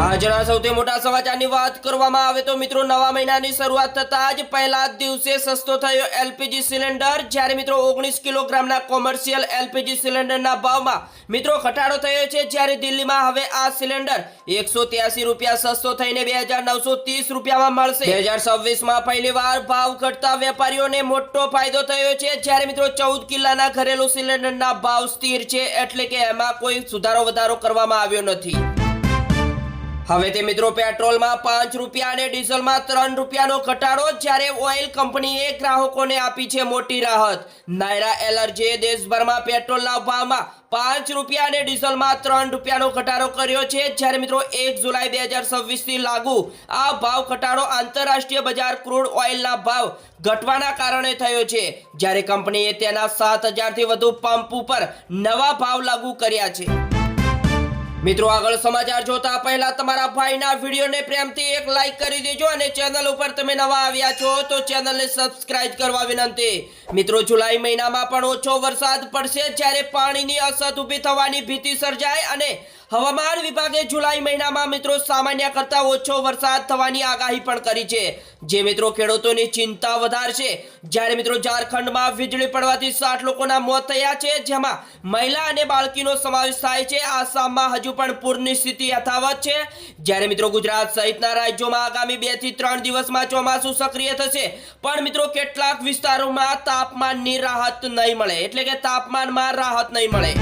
આજના સૌથી મોટા સમાચારની વાત કરવામાં આવે તો મિત્રો નવા મહિનાની શરૂઆત થતાં જ પહેલા જ દિવસે સસ્તો થયો એલપીજી સિલિન્ડર। જ્યારે મિત્રો 19 કિલોગ્રામના કોમર્શિયલ એલપીજી સિલિન્ડરના ભાવમાં મિત્રો ઘટાડો થયો છે। જ્યારે દિલ્હીમાં હવે આ સિલિન્ડર 183 રૂપિયા સસ્તો થઈને 2930 રૂપિયામાં મળશે। 2026માં પહેલીવાર ભાવ ઘટતા વેપારીઓને મોટો ફાયદો થયો છે। જ્યારે મિત્રો 14 કિલ્લાના ઘરેલું સિલિન્ડરના ભાવ સ્થિર છે, એટલે કે એમાં કોઈ સુધારો વધારો કરવામાં આવ્યો નથી। હવે તે મિત્રો પેટ્રોલમાં 5 રૂપિયા અને ડીઝલમાં 3 રૂપિયાનો ઘટાડો। જ્યારે ઓઇલ કંપનીએ ગ્રાહકોને આપી છે મોટી રાહત। નાયરા એલર્જીએ દેશભરમાં પેટ્રોલના ભાવમાં 5 રૂપિયા અને ડીઝલમાં 3 રૂપિયાનો ઘટાડો કર્યો છે। જ્યારે મિત્રો 1 જુલાઈ 2026 થી લાગુ આ ભાવ ઘટાડો આંતરરાષ્ટ્રીય બજાર ક્રૂડ ઓઇલના ભાવ ઘટવાના કારણે થયો છે। જ્યારે કંપનીએ તેના 7000 થી વધુ પંપ ઉપર નવા ભાવ લાગુ કર્યા છે। મિત્રો આગળ સમાચાર જોતા પહેલા તમારા ભાઈના વિડીયોને પ્રેમથી એક લાઈક કરી દેજો અને ચેનલ ઉપર તમે નવા આવ્યા છો તો ચેનલને સબસ્ક્રાઇબ કરવા વિનંતી। મિત્રો જુલાઈ મહિનામાં પણ ઓછો વરસાદ પડશે, જ્યારે પાણીની અછત ઊભી થવાની ભીતિ સર્જાય અને હવામાન વિભાગે જુલાઈ મહિનામાં મિત્રો સામાન્ય કરતા ઓછો વરસાદ થવાની આગાહી પણ કરી છે, જે મિત્રો ખેડૂતોની ચિંતા વધારશે। જ્યારે મિત્રો ઝારખંડમાં વીજળી પડવાથી 60 લોકોના મોત થયા છે, જેમાં મહિલા અને બાળકીનો સમાવેશ થાય છે। આસામમાં હજુ પણ પૂરની સ્થિતિ યથાવત છે। જ્યારે મિત્રો ગુજરાત સહિતના રાજ્યોમાં આગામી 2 થી 3 દિવસમાં ચોમાસું સક્રિય થશે, પણ મિત્રો કેટલાક વિસ્તારોમાં તાપમાનની રાહત નહીં મળે, એટલે કે તાપમાનમાં રાહત નહીં મળે।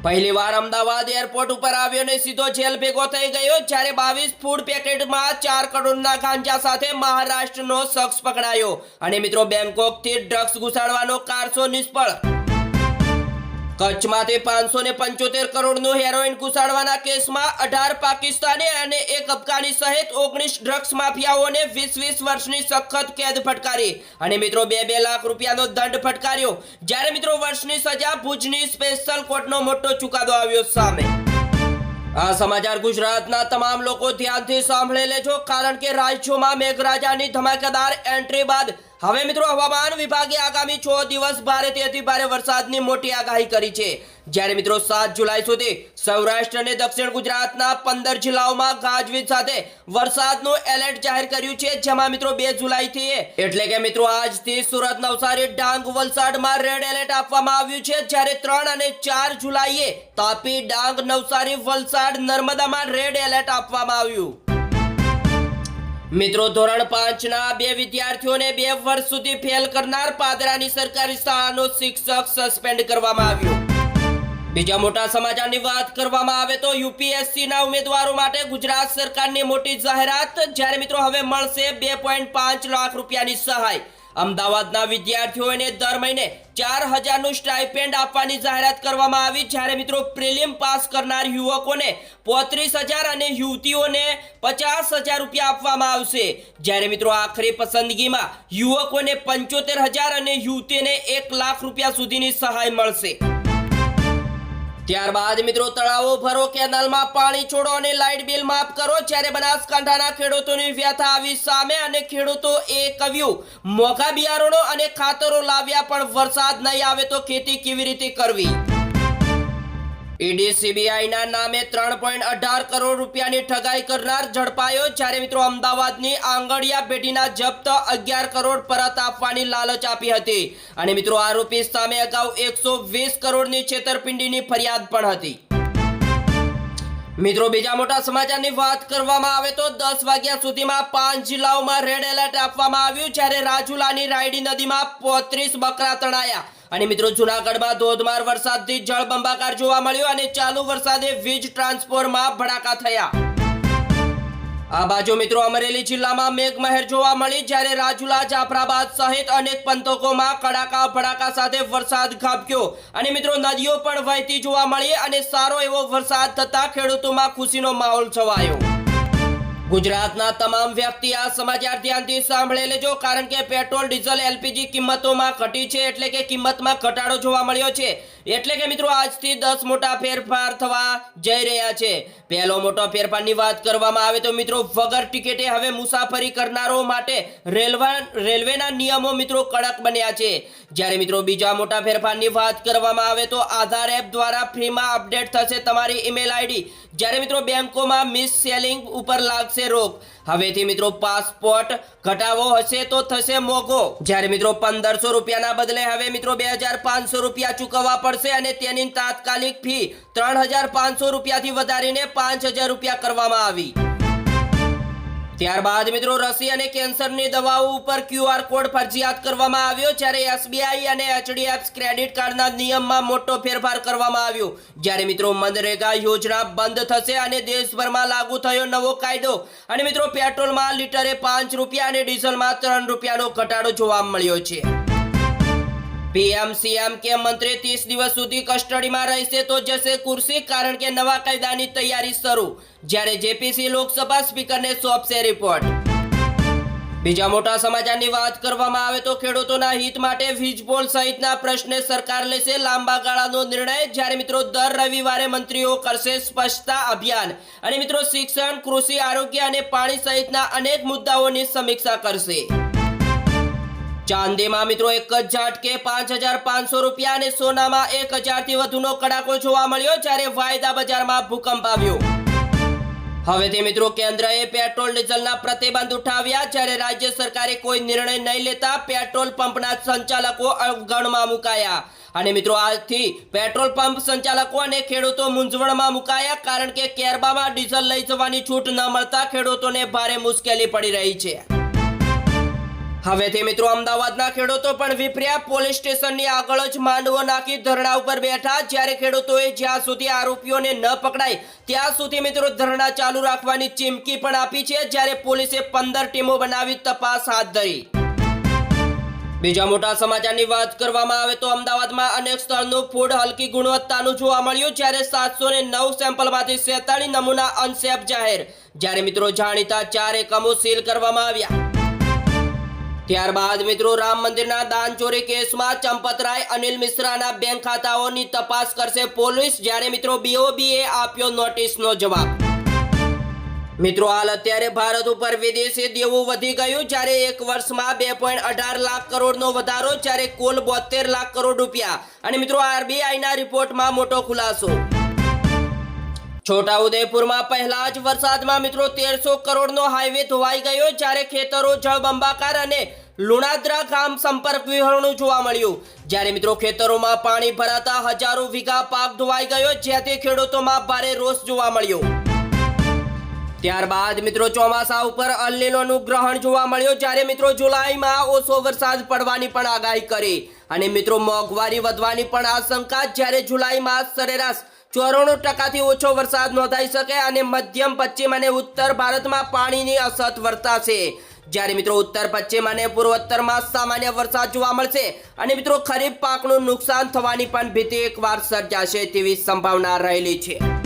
પહેલીવાર અમદાવાદ એરપોર્ટ ઉપર આવ્યો ને સીધો જેલ ભેગો થઈ ગયો। જ્યારે 22 ફૂડ પેકેટમાં 4 કરોડના ગાંજા સાથે મહારાષ્ટ્રનો શખ્સ પકડાયો અને મિત્રો બેંકોકથી ડ્રગ્સ ઘુસાડવાનો કારસો નિષ્ફળ। કચ્છમાંથી 575 કરોડનું હેરોઇન ઘુસાડવાના કેસમાં 18 પાકિસ્તાની અને 1 અફઘાની સહિત 19 ડ્રગ્સ માફિયાઓને 20 વર્ષની સખત કેદ ફટકારી અને મિત્રો 2 લાખ રૂપિયાનો દંડ ફટકાર્યો। જ્યારે મિત્રો વર્ષની સજા ભુજની સ્પેશિયલ કોર્ટનો મોટો ચુકાદો આવ્યો સામે। આ સમાચાર ગુજરાતના તમામ લોકો ધ્યાનથી સાંભળી લેજો, કારણ કે રાજ્યોમાં મેઘરાજાની ધમાકેદાર એન્ટ્રી બાદ હવે મિત્રો હવામાન વિભાગે આગામી 6 દિવસ ભારેથી અતિ ભારે વરસાદની મોટી આગાહી કરી છે। જ્યારે મિત્રો 7 જુલાઈ સુધી સૌરાષ્ટ્ર અને દક્ષિણ ગુજરાતના 15 જિલ્લાઓમાં ગાજવીજ સાથે વરસાદનું એલર્ટ જાહેર કર્યું છે, જેમાં મિત્રો 2 જુલાઈથી એટલે કે મિત્રો આજથી સુરત, નવસારી, ડાંગ, વલસાડમાં રેડ એલર્ટ આપવામાં આવ્યું છે। જ્યારે 3 અને 4 જુલાઈએ તાપી, ડાંગ, નવસારી, વલસાડ, નર્મદામાં રેડ એલર્ટ આપવામાં આવ્યું। મિત્રો ધોરણ 5ના 2 વિદ્યાર્થીઓને 2 વર્ષ સુધી ફેલ કરનાર પાદરાની સરકારી શાળાનો શિક્ષક સસ્પેન્ડ કરવામાં આવ્યો। બીજા મોટા સમાચારની વાત કરવામાં આવે તો યુપીએસસીના ઉમેદવારો માટે ગુજરાત સરકારની મોટી જાહેરાત। જ્યારે મિત્રો હવે મળશે 2.5 લાખ રૂપિયાની સહાય। અમદાવાદના વિદ્યાર્થીઓને દર મહિને 4000નું સ્ટાઇપેન્ડ આપવાની જાહેરાત કરવામાં આવી। જ્યારે મિત્રો પ્રિલિમ પાસ કરનાર યુવકોને 35000 અને યુવતીઓને 50000 રૂપિયા આપવામાં આવશે। જ્યારે મિત્રો આખરી પસંદગીમાં યુવકોને 75000 અને યુવતીને 1 લાખ રૂપિયા સુધીની સહાય મળશે। ત્યારબાદ મિત્રો તળાવો ભરો, કેનાલમાં પાણી છોડો અને લાઇટ બિલ માફ કરો। જ્યારે બનાસકાંઠાના ખેડૂતોની વ્યથા આવી સામે અને ખેડૂતો એ કહ્યું મોંઘા બિયારણો અને ખાતરો લાવ્યા પણ વરસાદ નહીં આવે તો ખેતી કેવી રીતે કરવી। ઈડી સીબીઆઈના નામે 3.18 કરોડ રૂપિયાની ઠગાઈ કરનાર ઝડપાયો। જ્યારે મિત્રો અમદાવાદની આંગળિયા પેઢીના જપ્ત 11 કરોડ પરત આપવાની લાલચ આપી હતી અને મિત્રો આરોપી સામે અગાઉ 120 કરોડની છેતરપિંડીની ફરિયાદ પણ હતી। મિત્રો બીજા મોટા સમાચારની વાત કરવામાં આવે તો 10 વાગ્યા સુધીમાં 5 જિલ્લાઓમાં રેડ એલર્ટ આપવામાં આવ્યું। જ્યારે રાજુલાની રાયડી નદીમાં 35 બકરા તણાયા અને મિત્રો જૂનાગઢમાં ધોધમાર વરસાદથી જળબંબાકાર જોવા મળ્યો અને ચાલુ વરસાદે વીજ ટ્રાન્સફોર્મરમાં ભડાકા થયા। આ બાજુ મિત્રો અમરેલી જિલ્લામાં મેઘમહેર જોવા મળી। જ્યારે રાજુલા, જાફરાબાદ સહિત અનેક પંથકોમાં કડાકા ભડાકા સાથે વરસાદ ખાબક્યો અને મિત્રો નદીઓ પણ વહેતી જોવા મળી અને સારો એવો વરસાદ થતા ખેડૂતોમાં ખુશીનો માહોલ છવાયો। ગુજરાતના તમામ વ્યક્તિ આ સમાચાર ધ્યાનથી સાંભળી લેજો, કારણ કે પેટ્રોલ, ડીઝલ, એલપીજી કિંમતોમાં ઘટી છે, એટલે કે કિંમતમાં ઘટાડો જોવા મળ્યો છે. એટલે કે મિત્રો આજથી 10 મોટા ફેરફાર થવા જઈ રહ્યા છે. પહેલો મોટો ફેરફારની વાત કરવામાં આવે તો મિત્રો વગર ટિકિટે હવે મુસાફરી કરનારો માટે રેલવેના નિયમો મિત્રો કડક બન્યા છે. જ્યારે મિત્રો બીજા મોટા ફેરફારની વાત કરવામાં આવે તો આધાર એપ દ્વારા ફ્રીમાં અપડેટ થશે તમારી ઈમેલ આઈડી. જ્યારે મિત્રો બેંકોમાં મિસ સેલિંગ ઉપર લાગશે રોક. હવેથી મિત્રો પાસપોર્ટ ઘટાવો હશે તો થશે મોંઘો. જ્યારે મિત્રો 1500 રૂપિયાના બદલે હવે મિત્રો 2500 રૂપિયા ચૂકવવા પડશે અને તેની તાત્કાલિક ફી 3500 રૂપિયાથી વધારીને 5000 રૂપિયા કરવામાં આવી. ત્યારબાદ મિત્રો રસી અને કેન્સરની દવાઓ ઉપર QR કોડ ફરજિયાત કરવામાં આવ્યો. જ્યારે SBI અને HDFC ક્રેડિટ કાર્ડના નિયમમાં મોટો ફેરફાર કરવામાં આવ્યો. જ્યારે મિત્રો મનરેગા યોજના બંધ થશે અને દેશભરમાં લાગુ થયો નવો કાયદો. અને મિત્રો પેટ્રોલમાં લીટરે 5 રૂપિયા અને ડીઝલમાં 3 રૂપિયાનો ઘટાડો જોવા મળ્યો છે. PM-CM કે મંત્રી 30 દિવસ સુધી કસ્ટડીમાં રહેશે તો જશે ખુરશી, કારણ કે નવા કાયદાની તૈયારી શરૂ. જ્યારે JPC લોકસભા સ્પીકરને સોંપશે રિપોર્ટ. બીજા મોટા સમાચારની વાત કરવામાં આવે તો ખેડૂતોના હિત માટે વીજપોલ સહિતના પ્રશ્ને સરકાર લેશે લાંબા ગાળાનો નિર્ણય. જ્યારે મિત્રો દર રવિવારે મંત્રીઓ કરશે સ્પષ્ટતા અભિયાન અને મિત્રો શિક્ષણ, કૃષિ, આરોગ્ય અને પાણી સહિતના અનેક મુદ્દાઓની સમીક્ષા કરશે. ચાંદીમાં મિત્રો એક જ ઝાટકે 5500 રૂપિયા અને સોનામાં 1000 થી વધુનો કડાકો જોવા મળ્યો. જ્યારે વાયદા બજારમાં ભૂકંપ આવ્યો. હવેથી મિત્રો કેન્દ્રએ પેટ્રોલ ડીઝલના પ્રતિબંધ ઉઠાવ્યા. જ્યારે રાજ્ય સરકારે કોઈ નિર્ણય નહીં લેતા પેટ્રોલ પંપના સંચાલકો અવગણમાં મુકાયા. અને મિત્રો આજથી પેટ્રોલ પંપ સંચાલકો અને ખેડૂતો મૂંઝવણમાં મુકાયા, કારણ કે કેરબામાં ડીઝલ લઈ જવાની છૂટ ન મળતા ખેડૂતોને ભારે મુશ્કેલી પડી રહી છે. હવેથી મિત્રો અમદાવાદના ખેડૂતો પણ વિપર્યા. પોલીસ સ્ટેશનની આગળ જ માંડવો નાખી ધરણા ઉપર બેઠા. જ્યારે ખેડૂતોએ જ્યાં સુધી આરોપીઓને ન પકડાય ત્યાં સુધી મિત્રો ધરણા ચાલુ રાખવાની ચીમકી પણ આપી છે. જ્યારે પોલીસે 15 ટીમો બનાવી તપાસ હાથ ધરી. બીજા મોટા સમાચારની વાત કરવામાં આવે તો અમદાવાદમાં અનેક સ્થળનું ફૂડ હલકી ગુણવત્તાનું જોવા મળ્યું. જ્યારે 709 સેમ્પલમાંથી 47 નમૂના અનસેફ જાહેર. જ્યારે મિત્રો જાણીતા 4 એકમો સીલ કરવામાં આવ્યા. ત્યારબાદ મિત્રો રામ મંદિરના દાન ચોરી કેસમાં ચંપતરાય, અનિલ મિશ્રાના બેંક ખાતાઓની તપાસ કરશે પોલીસ. જ્યારે મિત્રો BOBએ આપ્યો નોટિસનો જવાબ. મિત્રો હાલ અત્યારે ભારત ઉપર વિદેશી દેવું વધી ગયું. જ્યારે એક વર્ષમાં 2.18 લાખ કરોડનો વધારો. જ્યારે કુલ 72 લાખ કરોડ રૂપિયા. અને મિત્રો RBIના રિપોર્ટમાં મોટો ખુલાસો. છોટાઉદેપુરમાં પહેલા જ વરસાદમાં મિત્રો 1300 કરોડનો હાઈવે ધોવાઈ ગયો. જ્યારે ખેતરો જળબંબાકાર અને લુણાદ્રા ગામ સંપર્ક વિહોણું જોવા મળ્યું. જ્યારે મિત્રો ખેતરોમાં પાણી ભરાતા હજારો વીઘા પાક ધોવાઈ ગયો, જેથી ખેડૂતોમાં ભારે રોષ જોવા મળ્યો. ત્યારબાદ મિત્રો ચોમાસા ઉપર અલ નીનોનું ગ્રહણ જોવા મળ્યું. જ્યારે મિત્રો જુલાઈમાં ઓછો વરસાદ પડવાની પણ આગાહી કરી. અને મિત્રો મોંઘવારી વધવાની પણ આશંકા. જ્યારે જુલાઈમાં સરેરાશ 94% ઓછો વરસાદ નોંધાઈ શકે અને મધ્યમ, પશ્ચિમ અને ઉત્તર ભારતમાં પાણીની અછત વર્તાશે. જ્યારે મિત્રો ઉત્તર, પશ્ચિમ અને પૂર્વોત્તરમાં સામાન્ય વરસાદ જોવા મળશે. અને મિત્રો ખરીફ પાકનું નુકસાન થવાની પણ ભીતિ એકવાર સર્જાશે તેવી સંભાવના રહેલી છે.